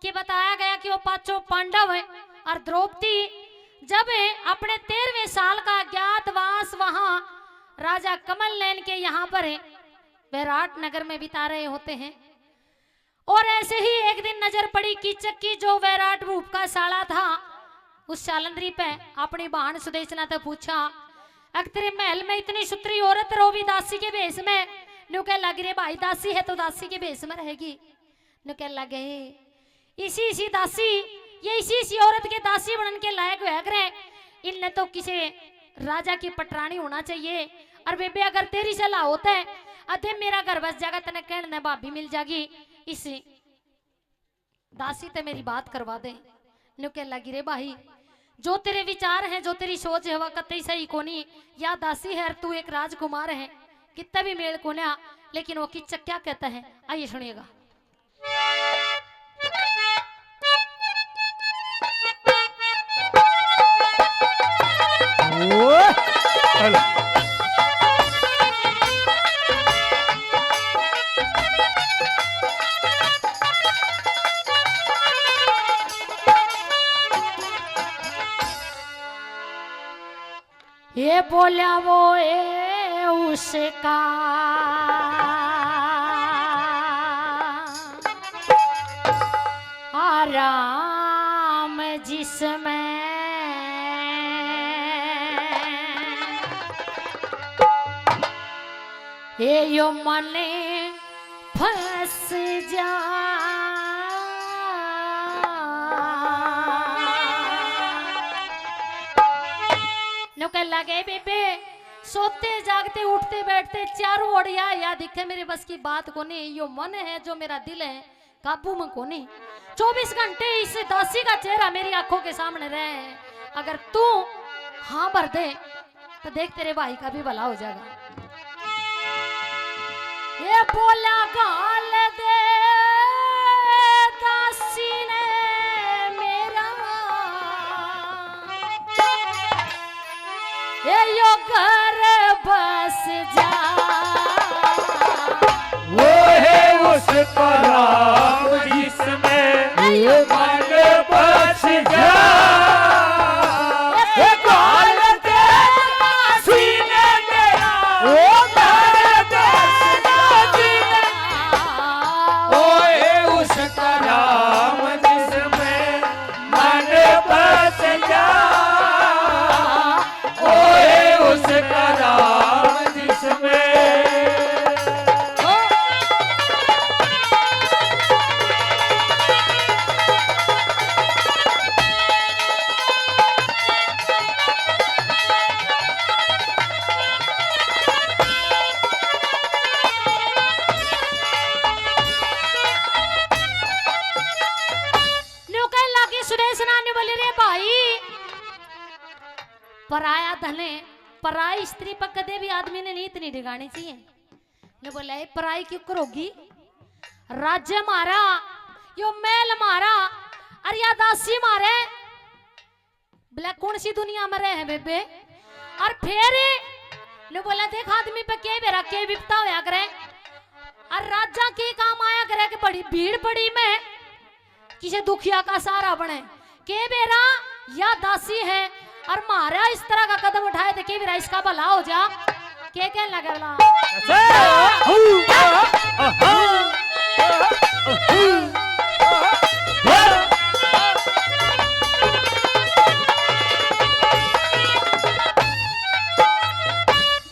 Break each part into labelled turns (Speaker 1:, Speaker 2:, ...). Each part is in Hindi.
Speaker 1: कि बताया गया कि वो पांचों पांडव है और द्रौपदी जब अपने 13वें साल का अज्ञातवास वहां राजा कमल नयन के यहाँ पर है वैराट नगर में बिता रहे होते हैं। और ऐसे ही एक दिन नजर पड़ी कीचक की जो वैराट भूप का साला था उस शालंद्री पे अपनी बहन सुदेशना तो पूछा अगर तेरे महल में इतनी सुतरी औरत रो भी दासी के भेष में नु कह लग रे भाई दासी है तो दासी के भेष में रहेगी नु कह लगे इसी दासी ये इसी औरत के दासी बनने के लायक हुआ करे इनने तो किसी राजा की पटरानी होना चाहिए। और बेबे अगर तेरी सलाह होता है अधे मेरा घर बस जाएगा तेने कहने भाभी मिल जाएगी इस दासी ते मेरी बात करवा दे नु कह लगी रे भाई जो तेरे विचार हैं जो तेरी सोच है वह कतई सही कोनी या दासी है तू एक राजकुमार है कितना भी मेल कोना लेकिन वो किचक क्या कहता है आइए सुनिएगा। ये बोला वो उसका आराम जिसमें ये यो मन फंस जा कह लगे बेबे सोते जागते उठते बैठते चारों ओरिया या दिखे मेरे बस की बात को नहीं यो मन है जो मेरा दिल है काबू में को नहीं 24 घंटे इस दासी का चेहरा मेरी आंखों के सामने रहे अगर तू हाँ भर दे तो देख तेरे भाई का भी भला हो जाएगा। ये बोला गाल दे दासी ने ये यो घर बस जा
Speaker 2: वो है उसका राम जिसमें ये मन बस जा ये गाल दे सीने मेरा वो घर बस जा वो है उसका राम जिसमें मन बस जा उसका राम जिसमें
Speaker 1: सुरेशना ने बोले रे भाई पराया धने पराई स्त्री पर कदे भी आदमी ने नीत नहीं डिगानी चाहिए ने बोला पराई क्यों करोगी राज्य मारा यो मेल मारा और या दासी मारे बोला कौन सी दुनिया में रहे बेबे। और फिर ने बोला देख आदमी पे के बेरा के विपता होया करे और राजा के काम आया करे कि बड़ी भीड़ पड़ी में किसी दुखिया का सहारा बने के बेरा या दासी है और मारा इस तरह का कदम उठाए थे कि इसका भला हो जा के कहने लगा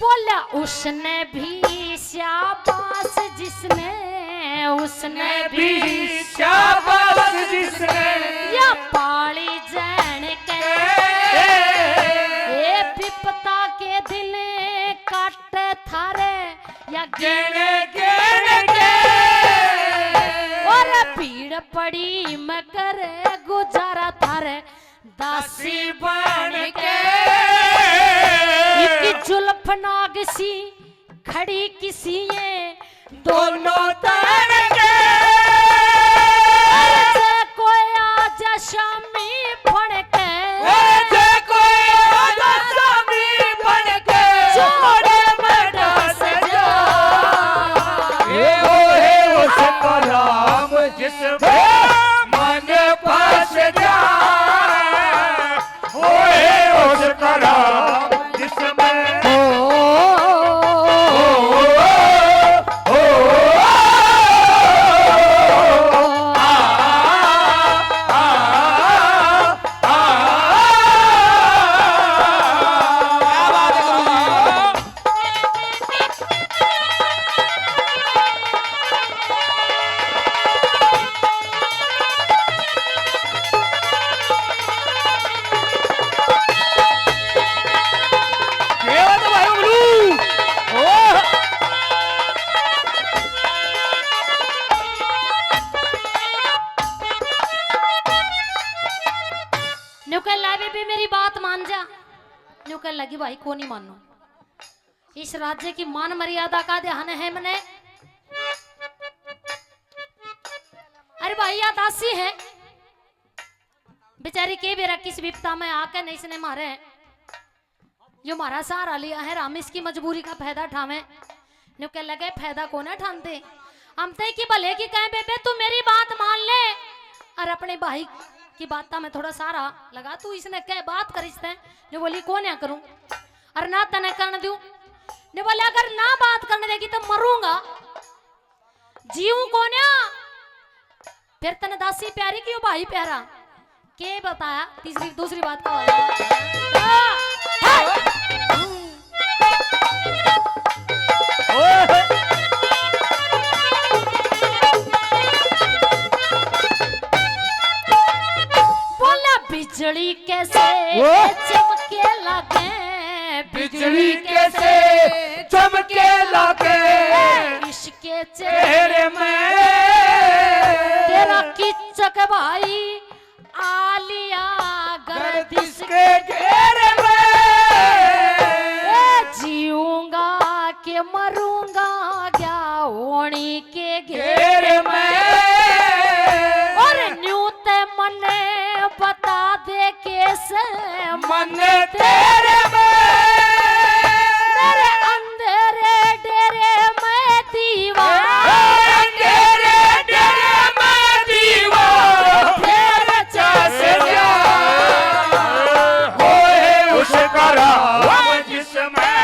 Speaker 1: बोला उसने भी शाबाश उसने भी
Speaker 2: शाबाश जिसने
Speaker 1: या पाली जैन के ये विपता के दिन काट थारे या
Speaker 2: गेने गेने के
Speaker 1: और भीड़ पड़ी मगर गुजारा थारे दासी
Speaker 2: बन के
Speaker 1: एक जुल्फ नाग सी खड़ी किसी ये
Speaker 2: दोनों तर के
Speaker 1: कोई आज शामी फण के
Speaker 2: कोई आज शामी फण के
Speaker 1: जोड़े बड़ा सजा
Speaker 2: ये वो है उसका राम जिसमें मन
Speaker 1: न्यू कह लावे भी मेरी बात मान जा। न्यू कह लगी भाई को नहीं मानो, इस राज्य की मान मर्यादा का ध्यान है मने। अरे भाई या दासी है बेचारी के बेरा किस विपता में आकर नहीं इसने मारे जो मारा सहारा लिया है राम इसकी मजबूरी का फायदा उठावे। न्यू कह लगे फायदा को ना ठानते हम ते की भले की कहे बेबे तू मेरी बात मान ले और अपने भाई की बात में थोड़ा सारा लगा तू इसने कह बात करिस ते जो बोली को ना करूं और ना तने करने दूं। ने बोले अगर ना बात करने देगी तो मरूंगा जीऊं को ना। फिर तने दासी प्यारी क्यों भाई प्यारा के बताया तीसरी दूसरी बात का बोला बिजली कैसे चमके लगे
Speaker 2: बिजली कैसे चमके लगे
Speaker 1: इसके
Speaker 2: चेहरे में
Speaker 1: तेरा किचक भाई आलिया गर्दिश
Speaker 2: के घेरे में
Speaker 1: जीऊंगा के मरूंगा क्या होनी के घेरे
Speaker 2: घेरे में
Speaker 1: और न्यूत मने बता दे कैसे
Speaker 2: मन तेरे में
Speaker 1: मेरे अंधेरे डेरे में दीवार
Speaker 2: तेरे तेरे में दीवार तेरे जैसे होए उसका राम जिसमें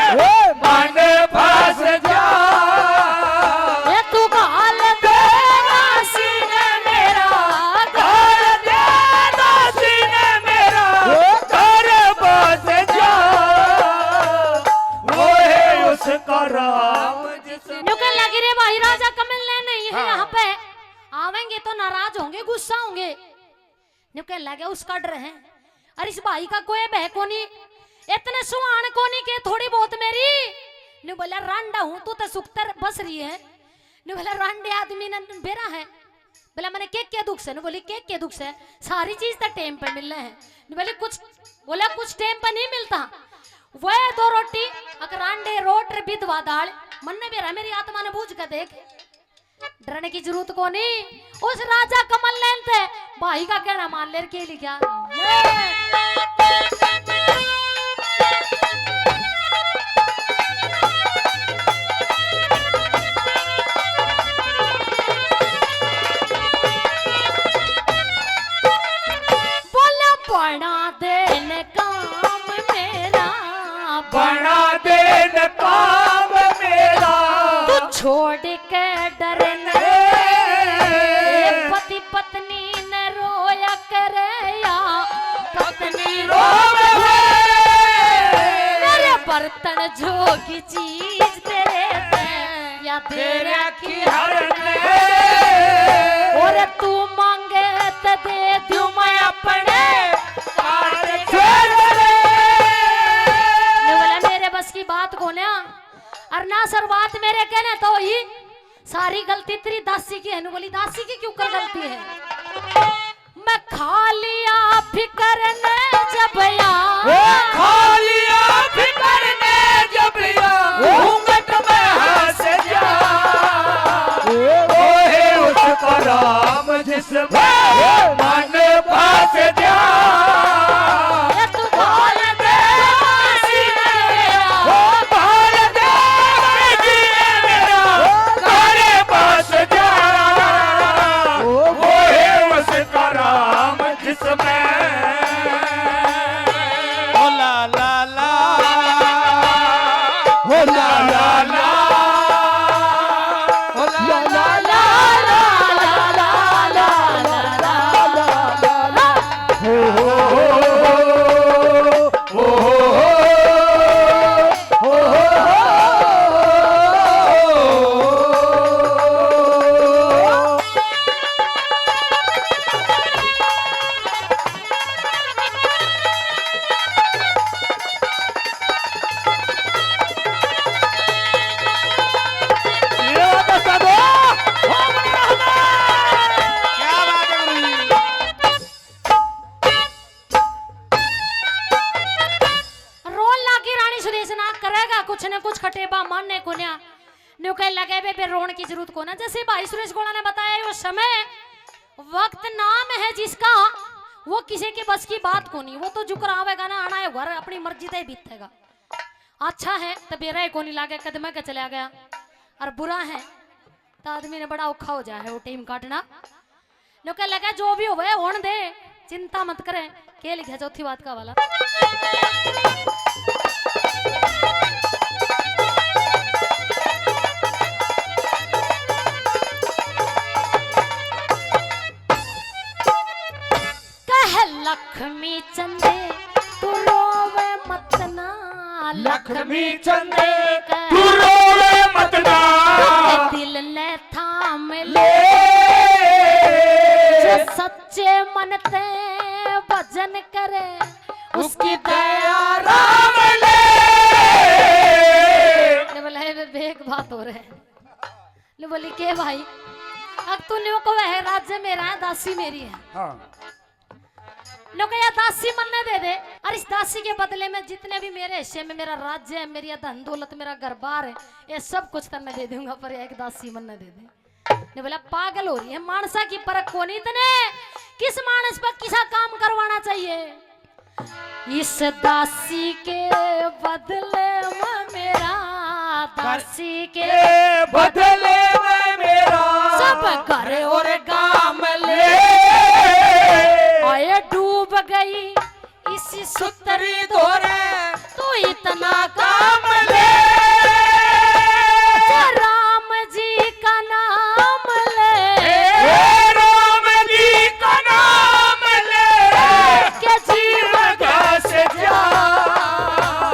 Speaker 2: मन फंस जा
Speaker 1: ये तू गाल देना सीने मेरा
Speaker 2: कर देना सीने मेरा कर बस जा होए उसका राम जिसमें
Speaker 1: न्यू कह लगी रे भाई राजा कमल ने नहीं है यहाँ पे आवेंगे तो नाराज होंगे गुस्सा होंगे। न्यू कह लगे उसका डर है और इस भाई का कोई बह को नहीं इतने सुहान को नहीं के थोड़ी बहुत मेरी। न्यू बोला रांडा हूँ तू तो सुखतर बस रही है। न्यू बोला रांडे आदमी ने बेरा है बोला मैंने के दुख से। बोली के दुख से सारी चीज तो टाइम पे मिल रहे हैं। बोले कुछ बोला कुछ टाइम पे नहीं मिलता वह दो रोटी अगर अंडे रोट विधवा दाल मन ने बेरा मेरी आत्मा ने बूझ कर देख डरने की जरूरत को नहीं। उस राजा कमल नैन थे भाई का कहना मान ले के लिखा बोला बना देने काम मेरा
Speaker 2: बना देन काम मेरा
Speaker 1: तू छोड़ के डरने पति पत्नी न रोया करे या पत्नी
Speaker 2: रोवे
Speaker 1: मेरे बर्तन जोगी चीज तेरे पे या तेरे
Speaker 2: की हरने
Speaker 1: और तू मांगे तो दे दूं मैं अपने बोला मेरे बस की बात को ना और ना सर बात मेरे कहने तो ही सारी गलती तेरी दासी की है। बोली दासी की क्यों कर गलती है मैं खा लिया फिकर ने जब
Speaker 2: खा लिया फिकर ने जब घूंघट में हंस जा ओहे उसका राम जिसमें मन फंस जा
Speaker 1: तू बोल दे सीने मेरा
Speaker 2: भाल दे जिए मेरा करे बस जा ओहे उसका राम जिसमें ओ ला ला ला ओ ला ला ला ओ ला ला ला
Speaker 1: ला ला ला ला ला ला ला कुछ न कुछ खटेबा मानने को न्या न्यू कह लगे बे रोने की जरूरत को ना। जैसे भाई सुरेश गोड़ा ने बताया वो समय वक्त नाम है जिसका वो किसी के बस की बात को नहीं, वो तो जुकर आवेगा ना आना है घर अपनी मर्जी से बीतेगा। अच्छा है तो बेरा को नहीं लागे कदम के चला गया और बुरा है तो आदमी ने बड़ा औखा हो जाए वो टीम काटना। लोग लगा जो भी होवे होने दे, चिंता मत करें। के लिखा चौथी बात का वाला कह लक्ष्मी चंदे तू रोवे मत ना,
Speaker 2: लक्ष्मी चंदे तू रोवे मत ना,
Speaker 1: दिल ने थाम ले जो सच्चे मन ते भजन करे उसकी दया राम ले। बोले बेग बात हो रहे ले बोली के भाई अब तू न्यू को है राज्य मेरा है दासी मेरी है।
Speaker 2: हाँ।
Speaker 1: लोग या दासी मनने दे दे और इस दासी के बदले में जितने भी मेरे हिस्से में मेरा राज्य है, मेरी धन दौलत, मेरा घर बार है, ये सब कुछ तन्ने दे दूंगा पर एक दासी मनने दे दे। ने बोला पागल हो रही है, मानसा की परख को नहीं तने किस मानस पर किसा काम करवाना चाहिए। इस दासी के बदले में मेरा, दासी के
Speaker 2: बदले में मेरा
Speaker 1: सब करे और काम ले आए डूब गई इसी सुतरी दौरे तू इतना काम ले। राम जी का नाम ले,
Speaker 2: राम जी का नाम ले
Speaker 1: के जीवन
Speaker 2: से जा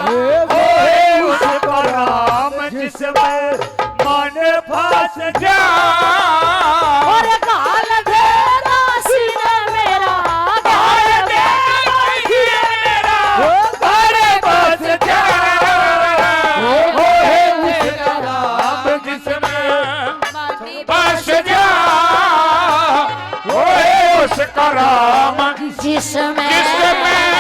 Speaker 2: होए उसका राम जिसमें मन फंस जा।
Speaker 1: और गाल दे दासी ने मेरा,
Speaker 2: गाल दे दासी ने मेरा घर बस जा होए उसका राम जिसमें बस जा होए उसका राम
Speaker 1: जिसमें
Speaker 2: जिसमें